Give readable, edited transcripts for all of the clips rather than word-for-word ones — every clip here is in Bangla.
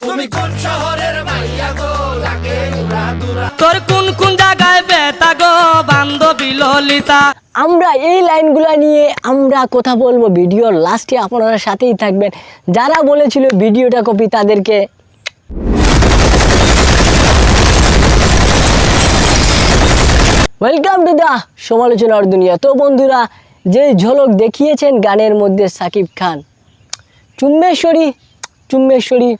তুমি কোন শহরের মাইয়া গো লাগে উড়াদুরা তোর কোন কোন জায়গায় বেতা গো বান্ধবী ললিতা। আমরা এই লাইনগুলো নিয়ে আমরা কথা বলবো ভিডিওর লাস্টে, আপনারা সাথেই থাকবেন। যারা বলেছিল ভিডিওটা কপি তাদেরকে ওয়েলকাম টু দ্য সমালোচনার দুনিয়া। তো বন্ধুরা, যে ঝলক দেখিয়েছেন গানের মধ্যে সাকিব খান, চুম্বেশ্বরী চুম্বেশ্বরী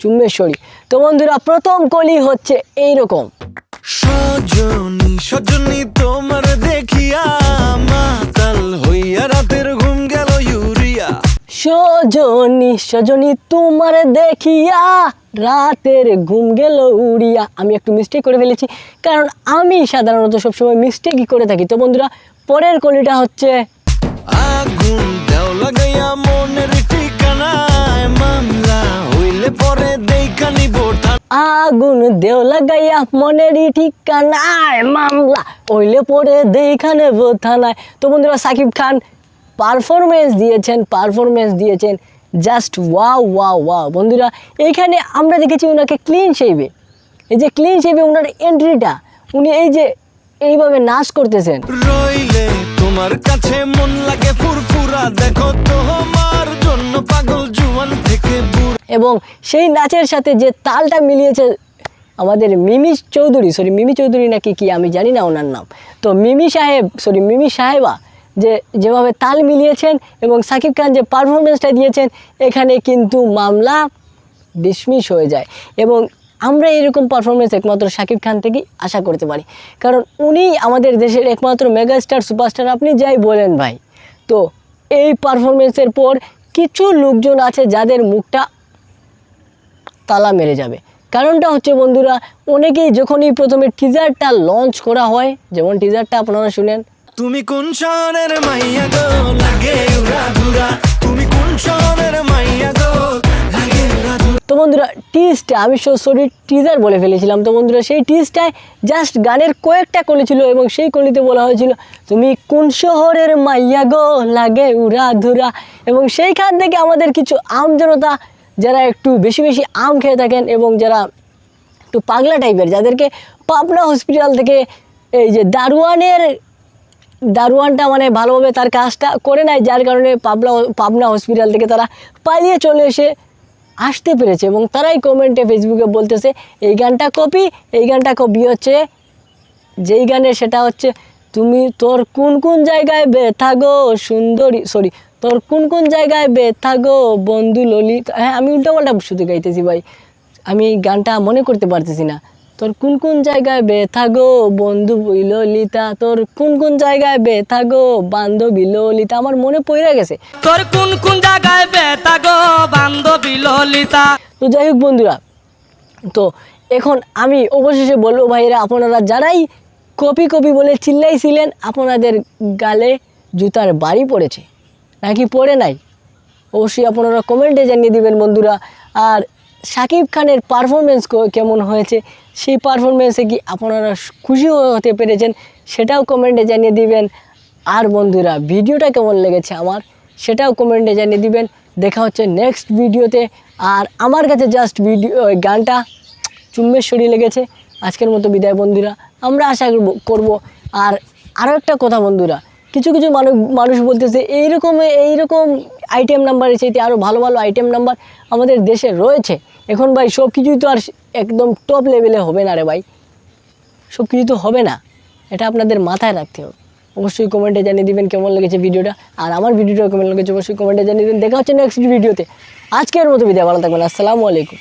চুম্বেশ্বরী। তো বন্ধুরা, প্রথম কলি হচ্ছে এইরকম। সজনী সজনী তোমার দেখিয়া মাতাল হইয়া রাতের ঘুম গেল ইউরিয়া। সজনী সজনী তোমার দেখিয়া রাতের ঘুম গেল উড়িয়া। আমি একটু মিস্টেক করে ফেলেছি, কারণ আমি সাধারণত সবসময় মিস্টেকই করে থাকি। তো বন্ধুরা, পরের কলিটা হচ্ছে আগুন দেও লাগাইয়া মনের ঠিকানায় মামলা হইলে পরে দেখা নিব। আগুন দেও লাগাইয়া মনেরই ঠিকানায় মামলা হইলে পরে দেখা নেব থানায়। তো বন্ধুরা, সাকিব খান পারফরমেন্স দিয়েছেন জাস্ট ওয়াও ওয়াও ওয়াও। বন্ধুরা, এইখানে আমরা দেখেছি ওনাকে ক্লিন শেভে, এই যে ক্লিন শেভে ওনার এন্ট্রিটা, উনি এই যে এইভাবে নাচ করতেছেন। রইলে তোমার কাছে মন লাগে ফুরফুরা, দেখো তোমার জন্য পাগল জুয়ান থেকে বুড়া। এবং সেই নাচের সাথে যে তালটা মিলিয়েছে আমাদের মিমি চৌধুরী নাকি কি আমি জানি না ওনার নাম। তো মিমি সাহেবা যেভাবে তাল মিলিয়েছেন এবং সাকিব খান যে পারফরমেন্সটা দিয়েছেন, এখানে কিন্তু মামলা ডিসমিস হয়ে যায়। এবং আমরা এরকম পারফরমেন্স একমাত্র সাকিব খান থেকেই আশা করতে পারি, কারণ উনি আমাদের দেশের একমাত্র মেগাস্টার সুপারস্টার, আপনি যাই বলেন ভাই। তো এই পারফরমেন্সের পর কিছু লোকজন আছে যাদের মুখটা তালা মেরে যাবে। কারণটা হচ্ছে বন্ধুরা, অনেকেই যখনই প্রথমে টিজারটা লঞ্চ করা হয়, যেমন টিজারটা আপনারা শুনেন, তুমি কোন শহরের মাইয়া গো লাগে উড়াদুরা, তুমি কোন শহরের মাইয়া গো লাগে উড়াদুরা। তো বন্ধুরা, টিজার বলে ফেলেছিলাম। তো বন্ধুরা, সেই টিজটায় জাস্ট গানের কয়েকটা কলি ছিল এবং সেই কলিতে বলা হয়েছিল তুমি কোন শহরের মাইয়া গো লাগে উড়াধুরা। এবং সেইখান থেকে আমাদের কিছু আম জনতা যারা একটু বেশি বেশি আম খেয়ে থাকেন এবং যারা একটু পাগলা টাইপের, যাদেরকে পাবনা হসপিটাল থেকে এই যে দারোয়ানটা মানে ভালোভাবে তার কাজটা করে নেয়, যার কারণে পাবনা হসপিটাল থেকে তারা পালিয়ে চলে এসে আসতে পেরেছে। এবং তারাই কমেন্টে ফেসবুকে বলতেছে এই গানটা কপি হচ্ছে যেই গানের, সেটা হচ্ছে তুমি তোর কোন কোন জায়গায় ব্যথা গো সুন্দরী, তোর কোন কোন জায়গায় ব্যথা গো বন্ধু ললিতা। হ্যাঁ, আমি উল্টাপাল্টা শুধু গাইতেছি ভাই, আমি গানটা মনে করতে পারতেছি না। তোর কোন কোন জায়গায় ব্যথা গো বন্ধু ললিতা, তোর কোন কোন জায়গায় ব্যথা গো বান্ধবী ললিতা, আমার মনে পড়ে গেছে। তোর কোন কোন জায়গায় বেতা গো বান্ধবী ললিতা। তো যাই হোক বন্ধুরা, তো এখন আমি অবশেষে বলবো ভাইয়েরা, আপনারা যারাই কপি বলে চিল্লাইছিলেন, আপনাদের গালে জুতার বাড়ি পড়েছে নাকি পড়ে নাই, অবশ্যই আপনারা কমেন্টে জানিয়ে দিবেন বন্ধুরা। আর সাকিব খানের পারফরমেন্স কেমন হয়েছে, সেই পারফরমেন্সে কি আপনারা খুশি হতে পেরেছেন, সেটাও কমেন্টে জানিয়ে দিবেন। আর বন্ধুরা, ভিডিওটা কেমন লেগেছে আমার, সেটাও কমেন্টে জানিয়ে দিবেন। দেখা হচ্ছে নেক্সট ভিডিওতে। আর আমার কাছে জাস্ট গানটা চুম্বেশ্বরী লেগেছে। আজকের মতো বিদায় বন্ধুরা, আমরা আশা করব। আর আরও একটা কথা বন্ধুরা, কিছু মানুষ বলতেছে এইরকম আইটেম নাম্বারের চাইতে আরও ভালো আইটেম নাম্বার আমাদের দেশে রয়েছে। এখন ভাই সব কিছুই তো আর একদম টপ লেভেলে হবে না রে ভাই, সব কিছু তো হবে না, এটা আপনাদের মাথায় রাখতে হবে। অবশ্যই কমেন্টে জানিয়ে দিবেন কেমন লেগেছে ভিডিওটা, আর আমার ভিডিওটা কেমন লেগেছে অবশ্যই কমেন্টে জানিয়ে দিবেন। দেখা হচ্ছে নেক্সট ভিডিওতে। আজকের মতো বিদায়, ভালো থাকবেন, আসসালামু আলাইকুম।